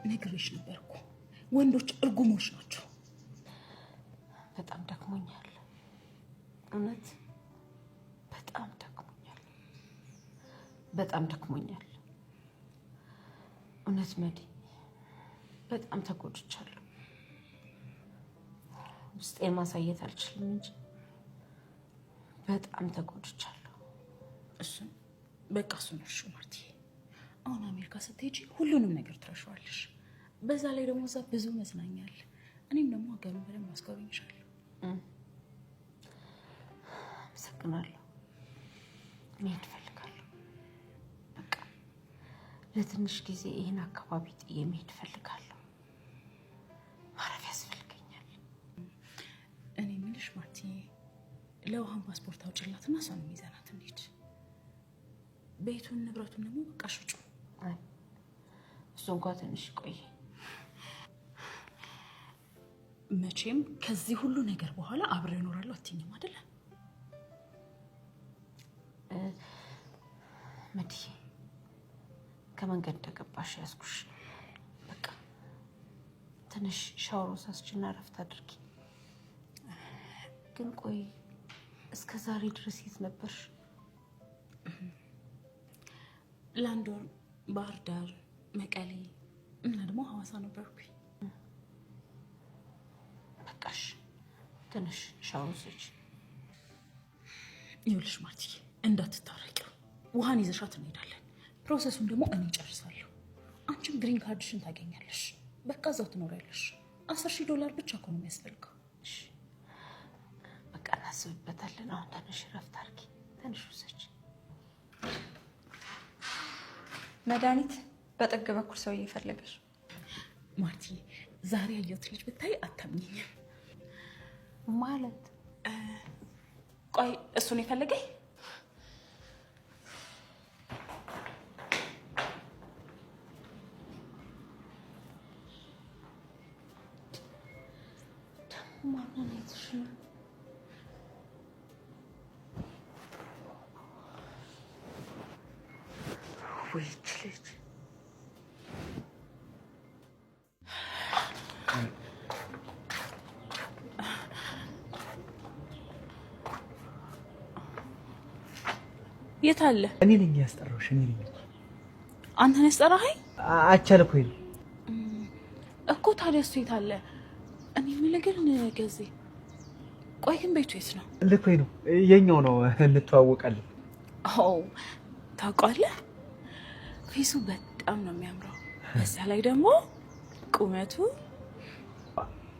ነግሬሽ ነበርኩ ወንዶች እርጉሞች ናቸው በጣም ደክሞኛል እውነት በጣም ደክሞኛል እውነት መዲ በጣም ተጎድቻለሁ ውስጤን ማሳየት አልችልም እንጂ በጣም ተጎድቻለሁ እሱን በቃ እሱን እርሹ ማርቲ አሁን አሜሪካ ስትሄጂ ሁሉንም ነገር ትረሻዋለሽ በዛ ላይ ደግሞ እዛ ብዙ መዝናኛ አለ እኔም ደግሞ ሀገሩን በደንብ አስጎበኝሻለሁ አመሰግናለሁ መሄድ እፈልጋለሁ በቃ ለትንሽ ጊዜ ይሄን አካባቢ ጥዬ መሄድ እፈልጋለሁ ማረፍ ያስፈልገኛል እኔ ምንሽ ማርቲ ለውሃን ፓስፖርት አውጪላትና እሷን ይዘናት እንሂድ ቤቱን ንብረቱን ደግሞ በቃ ሽጩ እሱ እንኳን ትንሽ ቆይ መቼም ከዚህ ሁሉ ነገር በኋላ አብረው ይኖራሉ አትኝም አይደል መዲ ከመንገድ ተገባሽ ያስኩሽ በቃ ትንሽ ሻወር ወስጅና ረፍት አድርጊ ግን ቆይ እስከ ዛሬ ድረስ የት ነበርሽ ላንዶር ባህር ዳር መቀሌ እና ደግሞ ሐዋሳ ነበርኩኝ በቃሽ ትንሽ ሻወር ወስጅ ይኸውልሽ ማርቲ እንዳትታረቂው ውሃን ይዘሻት እንሄዳለን ፕሮሰሱን ደግሞ እኔ ጨርሳለሁ አንቺም ግሪን ካርድሽን ታገኛለሽ በቃ እዛው ትኖሪያለሽ $10,000 ብቻ እኮ ነው የሚያስፈልገው እሺ በቃ እናስብበታለን አሁን ትንሽ ረፍት አድርጊ ትንሽ ወስጅ መድኃኒት በጥግ በኩል ሰው እየፈለገሽ ማርቲ ዛሬ ያየሁት ልጅ ብታይ አታምኚኝም ማለት ቆይ እሱን የፈለገኝ ማንነትሽ ነው ወይች ልጅ የት አለ እኔ ነኝ ያስጠራሁሽ እኔ ነኝ አንተ ነህ ያስጠራኸኝ አቻልኩኝ እኮ ታዲያ እሱ የት አለ እኔ ምልግን ገዜ ቆይ ግን ቤቱ የት ነው ልኮይ ነው የኛው ነው እንተዋወቃለን አው ታውቃለህ ፊሱ በጣም ነው የሚያምረው በዛ ላይ ደግሞ ቁመቱ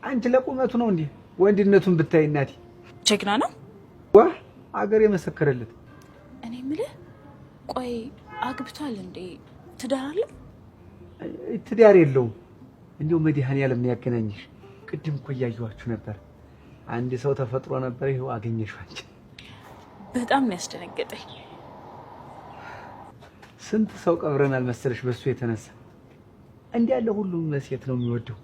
አንቺ ለቁመቱ ነው እንዴ ወንድነቱን ብታይ እናቴ ጀግና ነው ዋ አገር የመሰከረለት እኔ ምልህ ቆይ አግብቷል እንዴ ትዳር አለ ትዳር የለውም እንዴው መድኃኒዓለም ነው ያገናኝሽ ቅድም እኮ ያያዩዋችሁ ነበር አንድ ሰው ተፈጥሮ ነበር ይሄው አገኘሽው አንቺ በጣም ነው ያስደነገጠኝ ስንት ሰው ቀብረናል መሰለሽ በሱ የተነሳ እንዴ ያለ ሁሉም ሴት ነው የሚወደው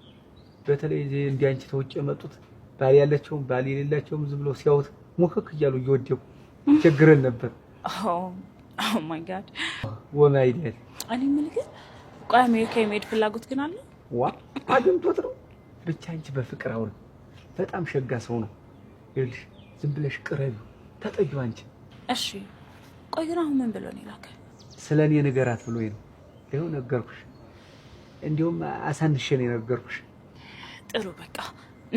በተለይ እንዴ አንቺ ተውጭ የመጡት ባል ያላቸው ባል የሌላቸው ዝም ብለው ሲያውት ሙክክ እያሉ እየወደቁ ችግርን ነበር ኦ ማይ ጋድ ወማይ ዲድ እኔ ምልክ ቆይ አሜሪካ የመሄድ ፍላጎት ግን አለ ዋ አግኝቶት ነው ብቻ አንቺ በፍቅር አውል በጣም ሸጋ ሰው ነው ይልሽ ዝም ብለሽ ቅረቢው ተጠጊው አንቺ እሺ ቆይ ግን አሁን ምን ብሎ ነው ይላከ ስለኔ ነገራት ብሎኝ ነው ይሄው ነገርኩሽ እንዲሁም አሳንሽ ነው ነገርኩሽ ጥሩ በቃ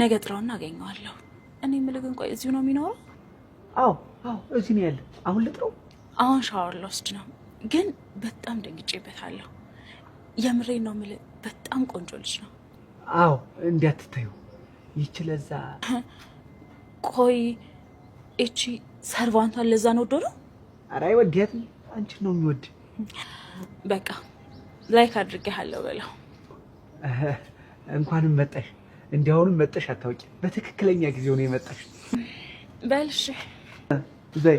ነገ ጥራውና አገኘዋለሁ እኔ ምልክን ቆይ እዚሁ ነው የሚኖረው አዎ እዚህ ነው ያለ አሁን ልጥረው አሁን ሻወር ልወስድ ነው ግን በጣም ደንግጬበታለሁ የምሬን ነው የምልህ በጣም ቆንጆ ልጅ ነው አዎ እንዲያትታዩ ይችላልዛ ቆይ እቺ ሰርቫንቷን ለዛ ነው ዶሮ አራይ ወዲያት አንቺ ነው የሚወድ በቃ ላይክ አድርጌሃለሁ በለው እንኳንም መጣሽ እንዲያውንም መጣሽ አታውቂ በትክክለኛ ጊዜው ነው የመጣሽ በልሽ ዘይ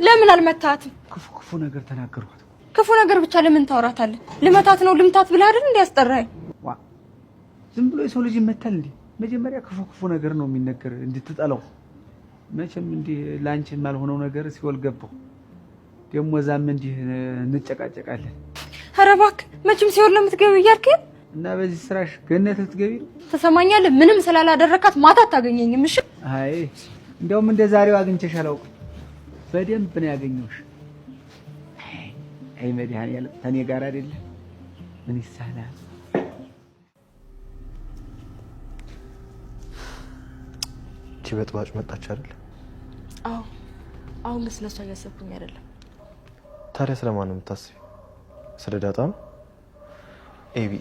ለምን አልመታትም ክፉ ነገር ተናገርኩት ክፉ ነገር ብቻ ለምን ታወራታለህ ልመታት ነው ልምታት ብለህ አይደል እንዴ ያስጠራኝ ዋ ዝም ብሎ የሰው ልጅ ይመታል እንዴ? መጀመሪያ ክፉ ነገር ነው የሚነገር እንድትጠላው። መቼም እንዲህ ላንቺ የማልሆነው ነገር ሲወል ገባው። ደግሞ ዛም እንዲህ እንጨቃጨቃለን። ኧረ እባክህ መቼም ሲወል ለምትገቢው እያልከኝ እና በዚህ ስራሽ ገነት ልትገቢ ነው? ተሰማኛለህ? ምንም ስላላደረካት ማታ አታገኘኝም። እሺ አይ እንደውም እንደ ዛሬው አግኝቼሽ አላውቅም። በደንብ ነው ያገኘሁሽ። አይ መድኃኒዓለም ከእኔ ጋር አይደለ ምን ይሳላል? እቺ በጥባጭ መጣች አይደል? አዎ። አሁን ግን ስለሷ እያሰብኩኝ አይደለም። ታዲያ ስለማን ነው የምታስቢው? ስለ ዳጣ ነው? ኤቢ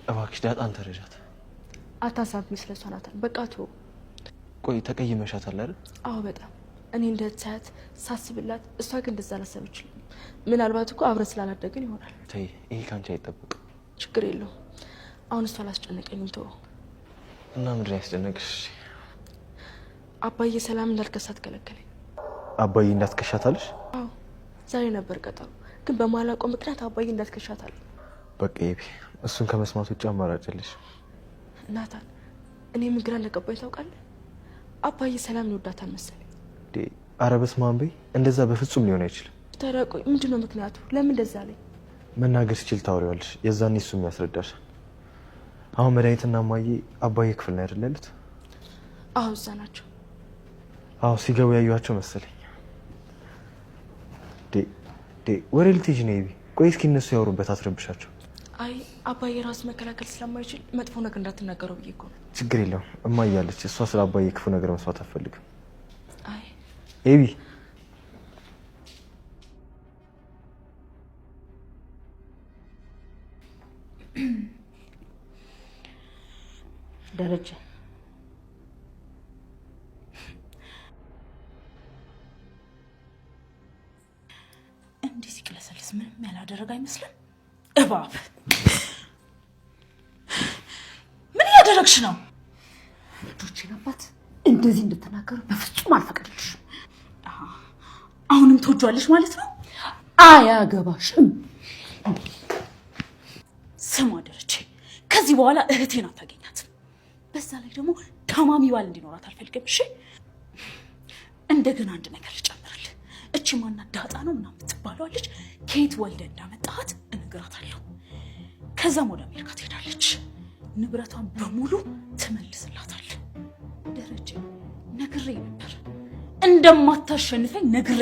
እባክሽ ዳጣን ተረጃት። አታሳብኝ ስለሷ ናታን። በቃ ተው። ቆይ ተቀይመሻታል አይደል? አዎ በጣም እኔ እንደተሳት ሳስብላት፣ እሷ ግን እንደዛ አላሰበችልኝ። ምናልባት እኮ አብረን ስላላደግን ይሆናል። ተይ ይሄ ካንቺ አይጠበቅም። ችግር የለውም። አሁን እሷ አላስጨነቀኝም። ተው። እና ምንድን ያስጨነቅሽ? አባዬ ሰላም እንዳልከሳት ከለከለኝ። አባዬ እንዳትከሻታለሽ? አዎ ዛሬ ነበር ቀጠሮ፣ ግን በማላውቀው ምክንያት አባዬ እንዳትከሻታለሁ። በቃ ኤቢ እሱን ከመስማት ውጭ አማራጭ የለሽ። ናታን እኔ ምን ግራ እንደገባኝ ታውቃለህ? አባዬ ሰላም ይወዳታል መሰለኝ። ኧረ በስመ አብ በይ። እንደዛ በፍጹም ሊሆን አይችልም። ተረቆይ ምንድነው ምክንያቱ? ለምን እንደዛ አለኝ? መናገር ሲችል ታወሪዋለሽ። የዛኔ እሱም ያስረዳሻል። አሁን መድኃኒትና እማዬ አባዬ ክፍል ነው አይደል ያሉት? አዎ እዛ ናቸው። አዎ ሲገቡ ያዩዋቸው መሰለኝ። ወሬ ልትሄጂ ነው ኤቢ? ቆይ እስኪ እነሱ ያወሩበት፣ አትረብሻቸው። አይ አባዬ ራሱ መከላከል ስለማይችል መጥፎ ነገር እንዳትናገረው ብዬ እኮ ነው። ችግር የለውም እማዬ አለች። እሷ ስለ አባዬ ክፉ ነገር መስማት አትፈልግም። አይ ኤቢ ደረጀ እንዲህ ሲቅለሰልስ ምንም ያላደረገ አይመስልም። እባብ ምን እያደረግሽ ነው? ልጆቼን አባት እንደዚህ እንድትናገሩ በፍጹም አልፈቅድልሽም። አሁንም ትወጂዋለሽ ማለት ነው? አያገባሽም። ስማ ደረጀ፣ ከዚህ በኋላ እህቴን አታገኛትም። በዛ ላይ ደግሞ ታማሚ ባል እንዲኖራት አልፈልግም። እሺ እንደገና አንድ ነገር ልጨምርልህ። እቺ ማናት ዳጣ ነው ምናምን የምትባለው ልጅ ከየት ወልደ እንዳመጣት እነግራታለሁ። ከዛም ወደ አሜሪካ ትሄዳለች። ንብረቷን በሙሉ ትመልስላታል። ደረጀ ነግሬ ነበር፣ እንደማታሸንፈኝ ነግሬ